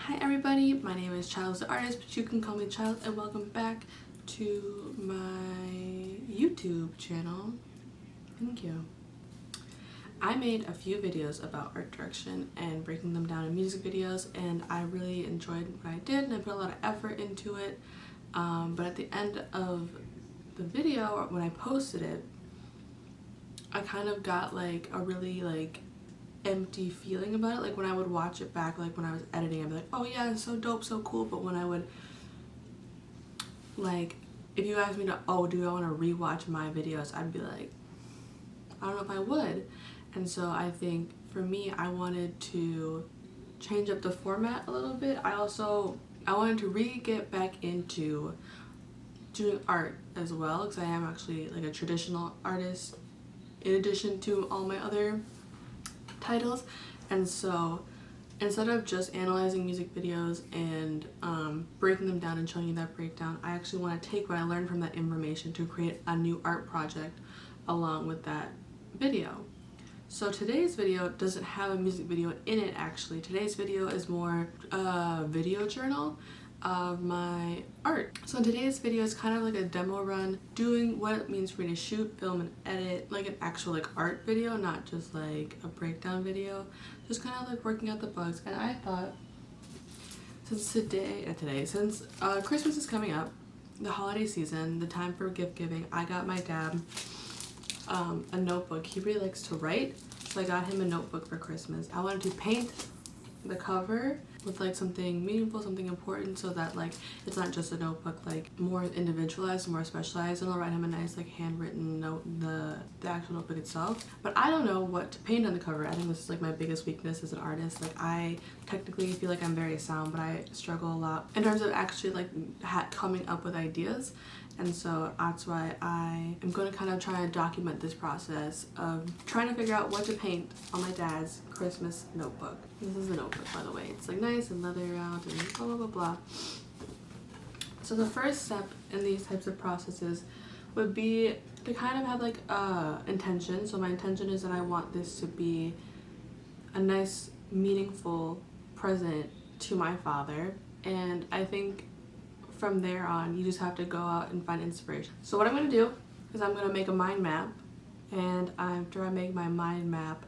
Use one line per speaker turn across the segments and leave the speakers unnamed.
Hi everybody, my name is Child the Artist, but you can call me Child, and welcome back to my YouTube channel. Thank you. I made a few videos about art direction and breaking them down in music videos, and I really enjoyed what I did and I put a lot of effort into it. But at the end of the video, when I posted it, I kind of got like a really empty feeling about it. Like when I would watch it back, like when I was editing, I'd be like, oh yeah, it's so dope, so cool. But when I would, like, if you asked me to, oh, do I want to rewatch my videos, I'd be like, I don't know if I would. And so I think for me, I wanted to change up the format a little bit. I wanted to get back into doing art as well, because I am actually like a traditional artist in addition to all my other titles. And so instead of just analyzing music videos and breaking them down and showing you that breakdown, I actually want to take what I learned from that information to create a new art project along with that video. So today's video doesn't have a music video in it. Actually, today's video is more a video journal of my art. So today's video is kind of like a demo run, doing what it means for me to shoot, film, and edit like an actual like art video, not just like a breakdown video. Just kind of like working out the bugs. And I thought, since Christmas is coming up, the holiday season, the time for gift giving, I got my dad a notebook. He really likes to write, so I got him a notebook for Christmas. I wanted to paint the cover with like something meaningful, something important, so that like it's not just a notebook, like more individualized, more specialized, and I'll write him a nice like handwritten note in the actual notebook itself. But I don't know what to paint on the cover. I think this is like my biggest weakness as an artist. Like I technically feel like I'm very sound, but I struggle a lot in terms of actually like coming up with ideas. And so that's why I am going to kind of try to document this process of trying to figure out what to paint on my dad's Christmas notebook. This is the notebook, by the way. It's like nice and leather bound and blah blah blah blah. So the first step in these types of processes would be to kind of have like intention. So my intention is that I want this to be a nice, meaningful present to my father. And I think from there on, you just have to go out and find inspiration. So what I'm going to do is I'm going to make a mind map, and after I make my mind map,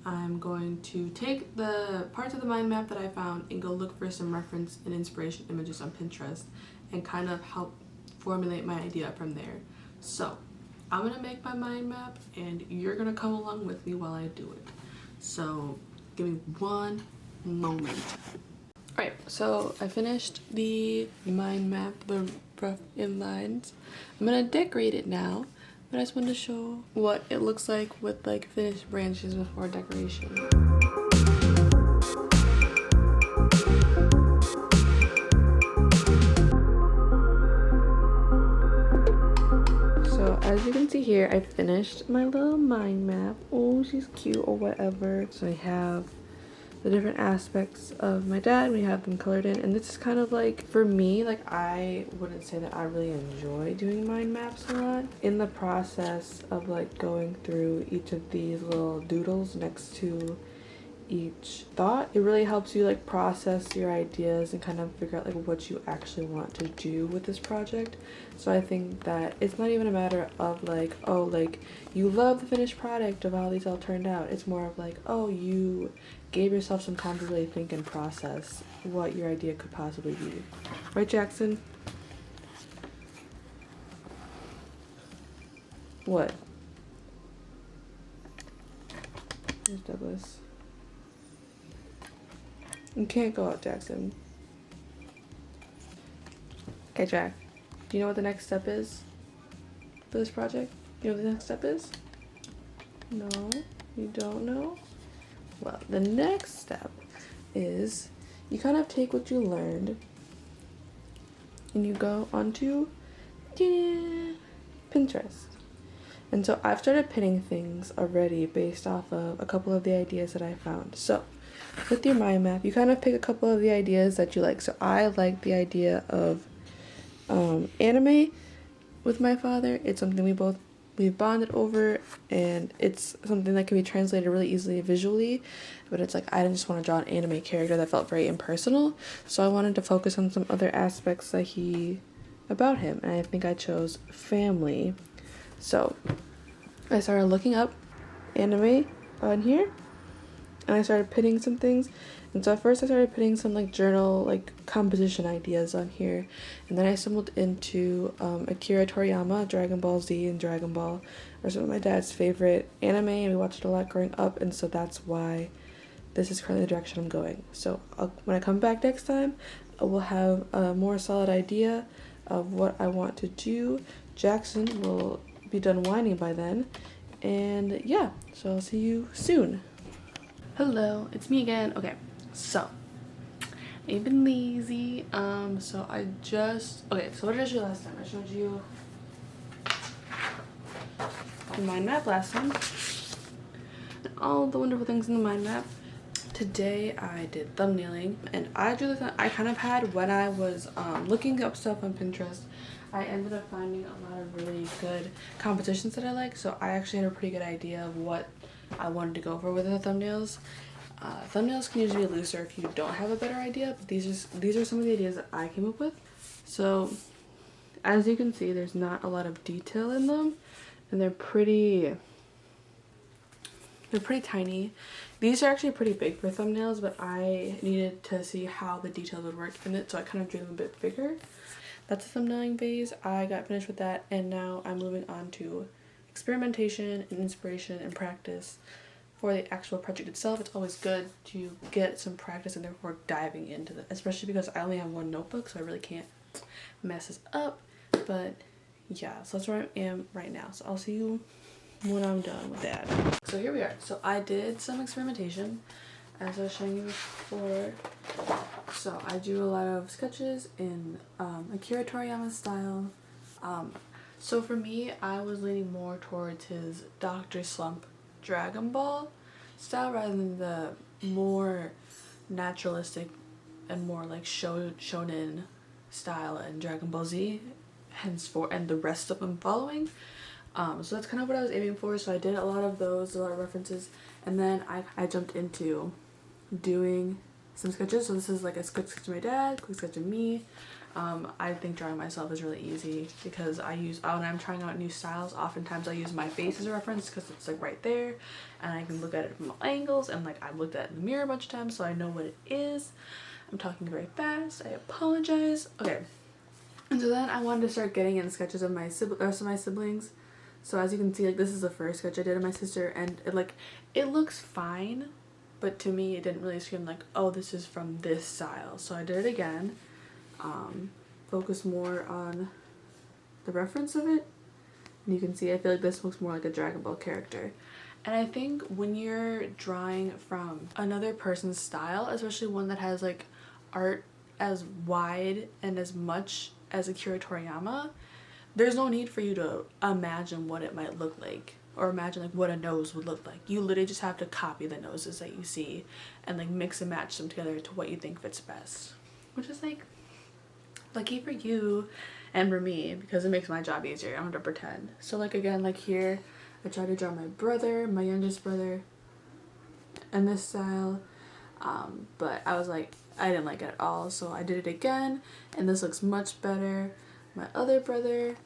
I'm going to take the parts of the mind map that I found and go look for some reference and inspiration images on Pinterest and kind of help formulate my idea from there. So I'm going to make my mind map, and you're going to come along with me while I do it. So give me one moment. Alright, so I finished the mind map, the rough inlines. I'm gonna decorate it now, but I just wanted to show what it looks like with like finished branches before decoration. So as you can see here, I finished my little mind map. Oh, she's cute or whatever. So I have the different aspects of my dad. We have them colored in, and this is kind of like, for me, like I wouldn't say that I really enjoy doing mind maps a lot. In the process of like going through each of these little doodles next to each thought, it really helps you like process your ideas and kind of figure out like what you actually want to do with this project. So I think that it's not even a matter of like, oh, like you love the finished product of how these all turned out. It's more of like, oh, you gave yourself some time to really think and process what your idea could possibly be. Right, Jackson? What? There's Douglas. You can't go out, Jackson. Okay, Jack. Do you know what the next step is for this project? You know what the next step is? No? You don't know? Well, the next step is you kind of take what you learned and you go onto Pinterest. And so I've started pinning things already based off of a couple of the ideas that I found. So with your mind map, you kind of pick a couple of the ideas that you like. So I like the idea of anime with my father. It's something we both we've bonded over, and it's something that can be translated really easily visually, but it's like I didn't just want to draw an anime character that felt very impersonal, so I wanted to focus on some other aspects about him, and I think I chose family. So I started looking up anime on here, and I started pitting some things. And so at first I started putting some like journal like composition ideas on here, and then I stumbled into Akira Toriyama. Dragon Ball Z and Dragon Ball are some of my dad's favorite anime, and we watched it a lot growing up, and so that's why this is currently the direction I'm going. So when I come back next time, I will have a more solid idea of what I want to do. Jackson will be done whining by then, and yeah, so I'll see you soon. Hello, it's me again. Okay, so I've been lazy. So what did I show you last time? I showed you the mind map last time, and all the wonderful things in the mind map. Today I did thumbnailing, and I drew the I kind of had when I was looking up stuff on Pinterest. I ended up finding a lot of really good compositions that I like, so I actually had a pretty good idea of what I wanted to go for with the thumbnails. Thumbnails can usually be looser if you don't have a better idea, but these are some of the ideas that I came up with. So as you can see, there's not a lot of detail in them, and they're pretty tiny. These are actually pretty big for thumbnails, but I needed to see how the detail would work in it, so I kind of drew them a bit bigger. That's the thumbnailing phase. I got finished with that, and now I'm moving on to experimentation and inspiration and practice for the actual project itself. It's always good to get some practice and therefore diving into it, especially because I only have one notebook, so I really can't mess this up. But yeah, so that's where I am right now. So I'll see you when I'm done with that. So here we are. So I did some experimentation, as I was showing you before. So I drew a lot of sketches in Akira Toriyama style. So for me, I was leaning more towards his Dr. Slump Dragon Ball style rather than the more naturalistic and more like shonen style in Dragon Ball Z, henceforth, and the rest of them following. So that's kind of what I was aiming for. So I did a lot of those, a lot of references, and then I jumped into doing some sketches. So this is like a quick sketch of my dad, quick sketch of me. I think drawing myself is really easy because when I'm trying out new styles, oftentimes I use my face as a reference because it's like right there, and I can look at it from all angles, and like I've looked at it in the mirror a bunch of times, so I know what it is. I'm talking very fast. I apologize. Okay. And so then I wanted to start getting in sketches of my rest of my siblings. So as you can see, like this is the first sketch I did of my sister, and it looks fine, but to me it didn't really scream like, oh, this is from this style. So I did it again, focus more on the reference of it, and you can see I feel like this looks more like a Dragon Ball character. And I think when you're drawing from another person's style, especially one that has like art as wide and as much as Akira Toriyama, there's no need for you to imagine what it might look like or imagine like what a nose would look like. You literally just have to copy the noses that you see and like mix and match them together to what you think fits best, which is like lucky for you and for me because it makes my job easier. I'm gonna pretend. So like again, like here I tried to draw my brother, my youngest brother, in this style, but I was like, I didn't like it at all, so I did it again, and this looks much better. My other brother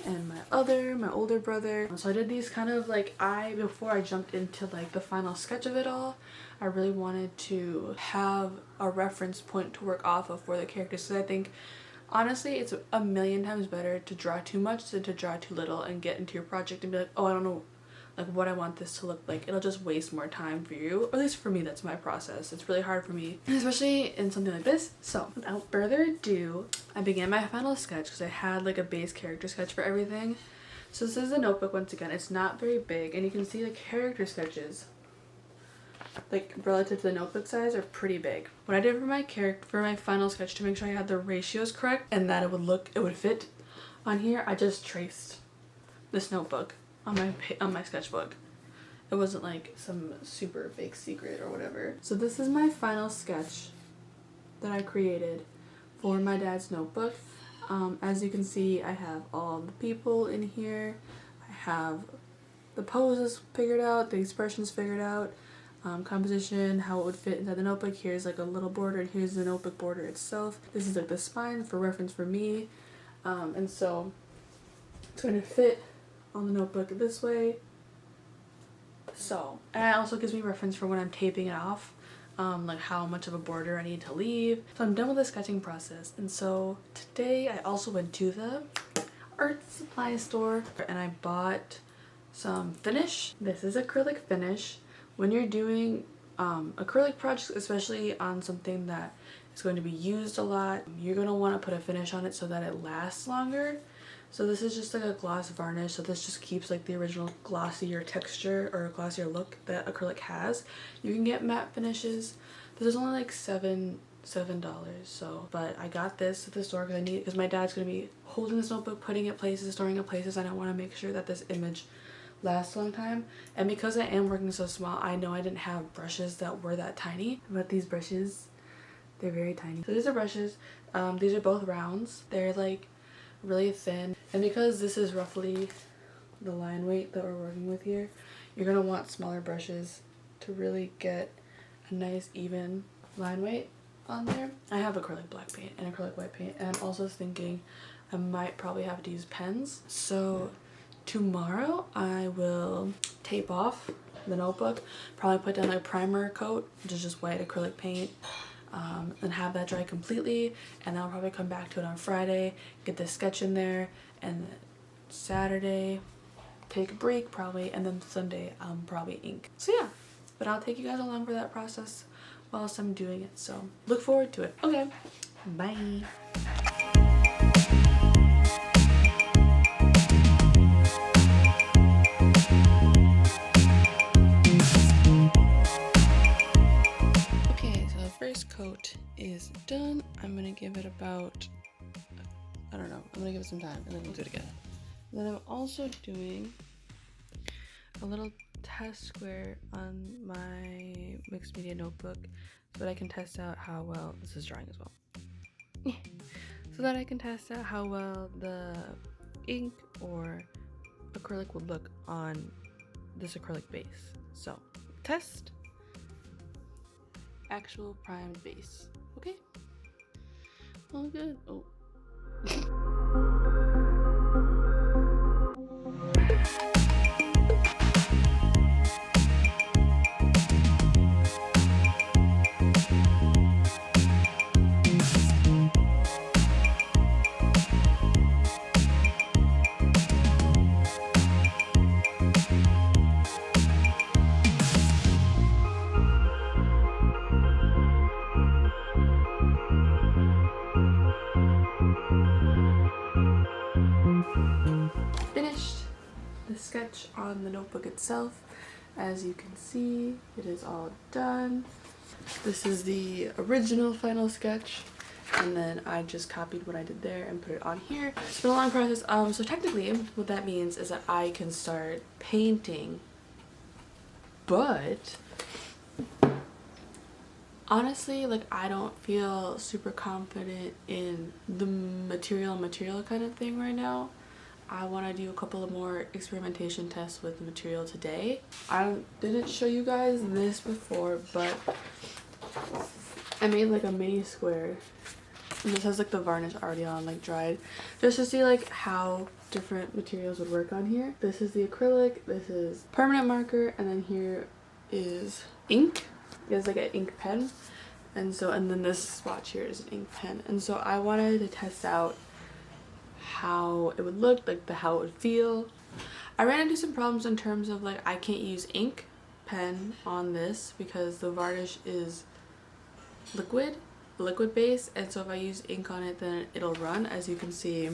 and my older brother. So I did these kind of like, before I jumped into like the final sketch of it all, I really wanted to have a reference point to work off of for the characters, because I think honestly it's a million times better to draw too much than to draw too little and get into your project and be like, oh, I don't know like what I want this to look like. It'll just waste more time for you, or at least for me. That's my process. It's really hard for me, especially in something like this. So without further ado, I began my final sketch because I had like a base character sketch for everything. So this is a notebook once again. It's not very big, and you can see the character sketches like relative to the notebook size are pretty big. What I did for my final sketch to make sure I had the ratios correct and that it would fit on here, I just traced this notebook on my sketchbook. It wasn't like some super big secret or whatever. So this is my final sketch that I created for my dad's notebook. As you can see, I have all the people in here. I have the poses figured out, the expressions figured out, composition, how it would fit into the notebook. Here's like a little border, and here's the notebook border itself. This is like the spine for reference for me, and so it's going to fit on the notebook this way. So, and it also gives me reference for when I'm taping it off, like how much of a border I need to leave. So I'm done with the sketching process, and so today I also went to the art supply store and I bought some finish. This is acrylic finish. When you're doing acrylic projects, especially on something that is going to be used a lot, you're going to want to put a finish on it so that it lasts longer. So this is just like a gloss varnish, so this just keeps like the original glossier texture or glossier look that acrylic has. You can get matte finishes. This is only like $7. So, but I got this at the store because my dad's going to be holding this notebook, putting it places, storing it places, and I want to make sure that this image lasts a long time. And because I am working so small, I know I didn't have brushes that were that tiny, but these brushes, they're very tiny. So these are brushes. These are both rounds. They're like really thin, and because this is roughly the line weight that we're working with here, you're gonna want smaller brushes to really get a nice even line weight on there. I have acrylic black paint and acrylic white paint, and I'm also thinking I might probably have to use pens. So tomorrow I will tape off the notebook, probably put down a primer coat, which is just white acrylic paint, and have that dry completely, and then I'll probably come back to it on Friday, get the sketch in there, and Saturday take a break probably, and then Sunday probably ink. So yeah, but I'll take you guys along for that process whilst I'm doing it, so look forward to it. Okay, bye. First coat is done. I'm gonna give it about, I don't know, I'm gonna give it some time and then we'll do it again. Then I'm also doing a little test square on my mixed media notebook so that I can test out how well, this is drawing as well, so that I can test out how well the ink or acrylic would look on this acrylic base. So test. Actual primed base. Okay. All good. Oh. Finished the sketch on the notebook itself. As you can see, it is all done. This is the original final sketch, and then I just copied what I did there and put it on here. It's been a long process. So technically what that means is that I can start painting, but honestly, like, I don't feel super confident in the material kind of thing right now. I want to do a couple of more experimentation tests with the material today. I didn't show you guys this before, but I made like a mini square, and this has like the varnish already on, like dried, just to see like how different materials would work on here. This is the acrylic, this is permanent marker, and then here is ink. It's like an ink pen, and then this swatch here is an ink pen. And so I wanted to test out how it would look, like how it would feel. I ran into some problems in terms of like I can't use ink pen on this because the varnish is liquid base, and so if I use ink on it then it'll run. As you can see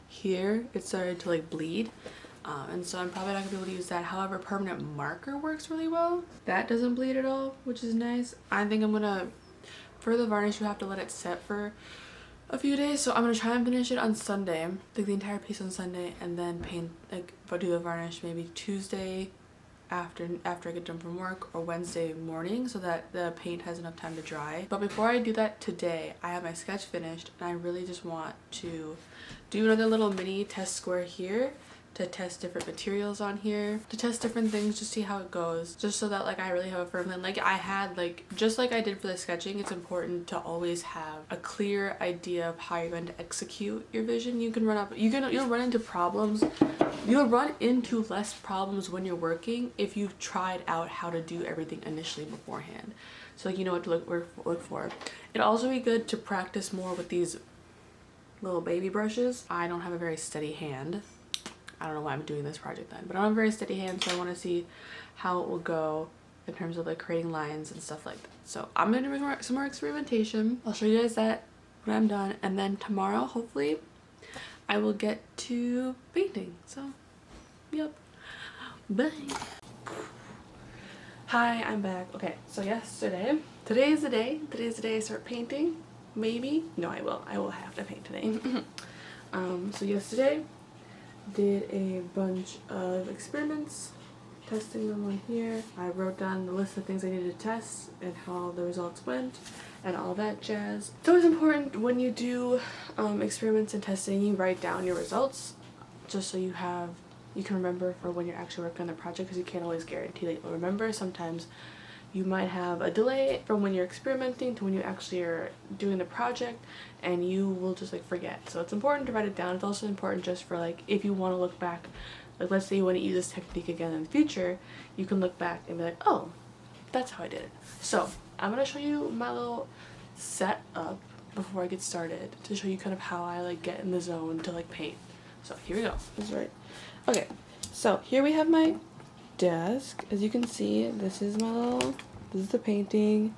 here, it started to like bleed, and so I'm probably not gonna be able to use that. However, permanent marker works really well. That doesn't bleed at all, which is nice. I think I'm gonna, for the varnish, you have to let it set for a few days, so I'm gonna try and finish it on Sunday, like the entire piece on Sunday, and then paint, like if I do the varnish maybe Tuesday after I get done from work, or Wednesday morning, so that the paint has enough time to dry. But before I do that today, I have my sketch finished, and I really just want to do another little mini test square here to test different materials on here, to test different things, just see how it goes, just so that like I really have a firm plan. Like I had like, just like I did for the sketching, it's important to always have a clear idea of how you're going to execute your vision. You can you'll run into problems, you'll run into less problems when you're working if you've tried out how to do everything initially beforehand, so like you know what to look for. It'd also be good to practice more with these little baby brushes. I don't have a very steady hand. I don't know why I'm doing this project then, but I don't have a very steady hand, so I want to see how it will go in terms of like creating lines and stuff like that. So I'm gonna do some more experimentation. I'll show you guys that when I'm done, and then tomorrow hopefully I will get to painting. So yep, bye. Hi, I'm back. Okay, so today's the day I start painting. Maybe, no, I will have to paint today. So yesterday did a bunch of experiments, testing them on here. I wrote down the list of things I needed to test and how the results went and all that jazz. It's always important when you do experiments and testing, you write down your results just so you can remember for when you're actually working on the project, because you can't always guarantee that you'll remember. Sometimes you might have a delay from when you're experimenting to when you actually are doing the project, and you will just like forget. So it's important to write it down. It's also important just for like if you want to look back, like let's say you want to use this technique again in the future, you can look back and be like, oh, that's how I did it. So I'm gonna show you my little setup before I get started to show you kind of how I like get in the zone to like paint. So here we go. That's right. Okay, so here we have my desk. As you can see, this is the painting,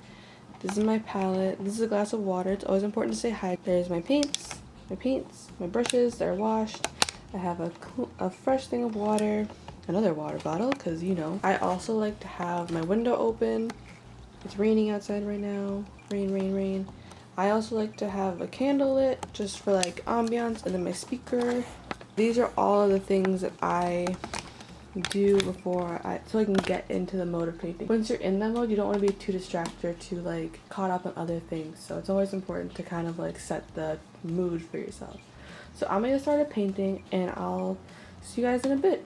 this is my palette, this is a glass of water. It's always important to say hi. There's my paints, my brushes, they're washed. I have a fresh thing of water, another water bottle, because you know. I also like to have my window open. It's raining outside right now. Rain. I also like to have a candle lit just for like ambiance, and then my speaker. These are all of the things that I do so I can get into the mode of painting. Once you're in that mode, you don't want to be too distracted or too like caught up in other things. So it's always important to kind of like set the mood for yourself. So I'm gonna start painting, and I'll see you guys in a bit.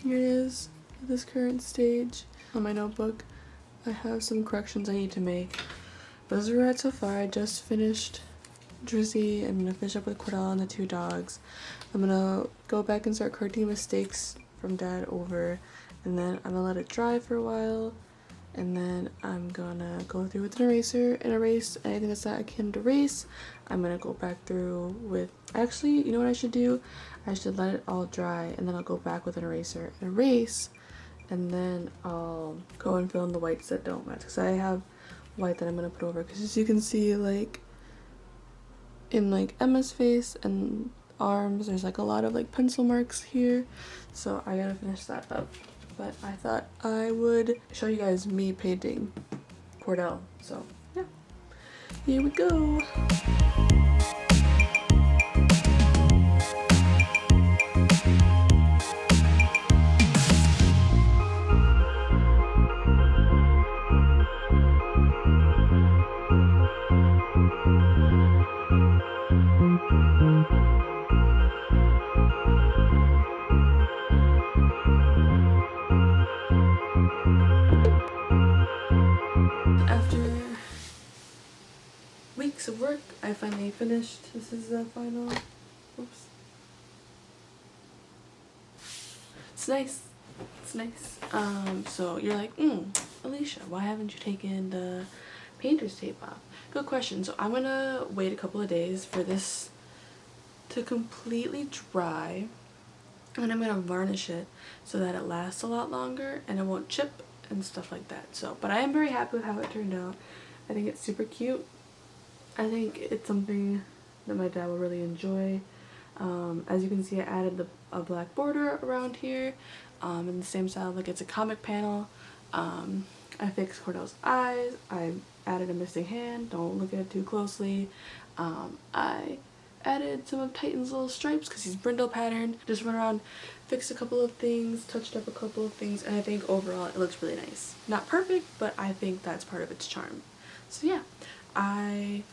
Here it is at this current stage on my notebook. I have some corrections I need to make. Those are right so far. I just finished Drizzy. I'm gonna finish up with Cordell and the two dogs. I'm gonna go back and start correcting mistakes from Dad over, and then I'm gonna let it dry for a while, and then I'm gonna go through with an eraser and erase anything that's not akin to erase. I'm gonna go back through with, actually, you know what I should do? I should let it all dry, and then I'll go back with an eraser and erase, and then I'll go and fill in the whites that don't match, because I have white that I'm gonna put over, because as you can see, like in like Emma's face and arms, there's like a lot of like pencil marks here, so I gotta finish that up. But I thought I would show you guys me painting Cordell, so yeah, here we go. After weeks of work, I finally finished. This is the final. Oops. It's nice. It's nice. So you're like, Alicia, why haven't you taken the painter's tape off? Good question. So I'm gonna wait a couple of days for this to completely dry, and I'm gonna varnish it so that it lasts a lot longer and it won't chip and stuff like that. So, but I am very happy with how it turned out. I think it's super cute. I think it's something that my dad will really enjoy. As you can see, I added a black border around here in the same style, like it's a comic panel. I fixed Cordell's eyes. I added a missing hand. Don't look at it too closely. I added some of Titan's little stripes because he's brindle patterned. Just went around, fixed a couple of things, touched up a couple of things, and I think overall it looks really nice. Not perfect, but I think that's part of its charm. So yeah, I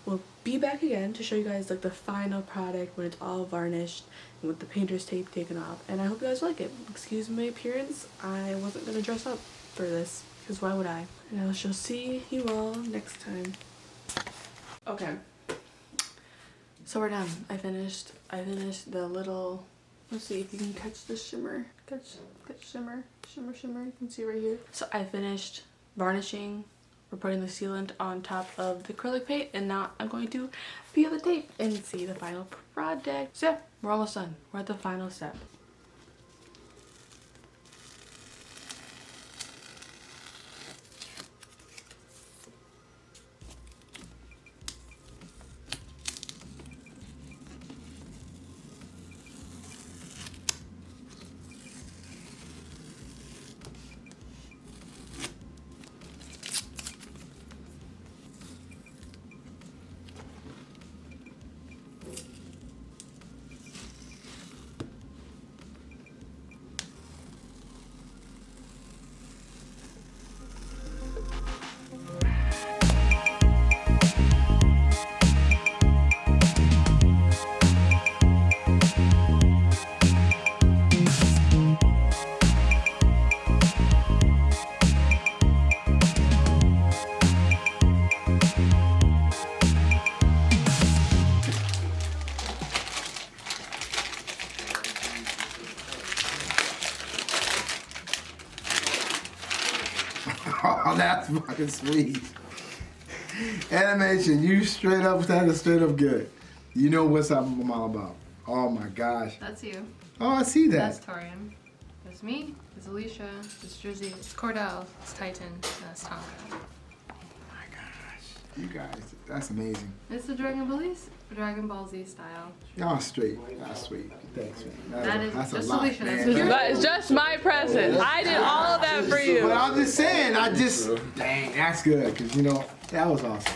will be back again to show you guys like the final product when it's all varnished and with the painter's tape taken off. And I hope you guys like it. Excuse my appearance. I wasn't gonna dress up for this because why would I? And I shall see you all next time. Okay. So we're done. I finished the little, let's see if you can catch the shimmer. Catch shimmer. You can see right here. So I finished varnishing. We're putting the sealant on top of the acrylic paint, and now I'm going to peel the tape and see the final product. So yeah, we're almost done. We're at the final step.
Oh, that's fucking sweet. Animation, you straight up good. You know what I'm all about. Oh my gosh.
That's you.
Oh, I see that.
That's Torian. That's me. That's Alicia. That's Drizzy. It's Cordell. It's Titan. That's Tonka.
Oh my gosh. You guys, that's amazing.
It's the Dragon Ball Z style.
Y'all straight. That's sweet. Thanks, man.
That's
a
just
lot,
Alicia.
man.
That's
But it's just my present. I did all of that for you.
But I'm just saying, dang, that's good. Because, you know, that was awesome.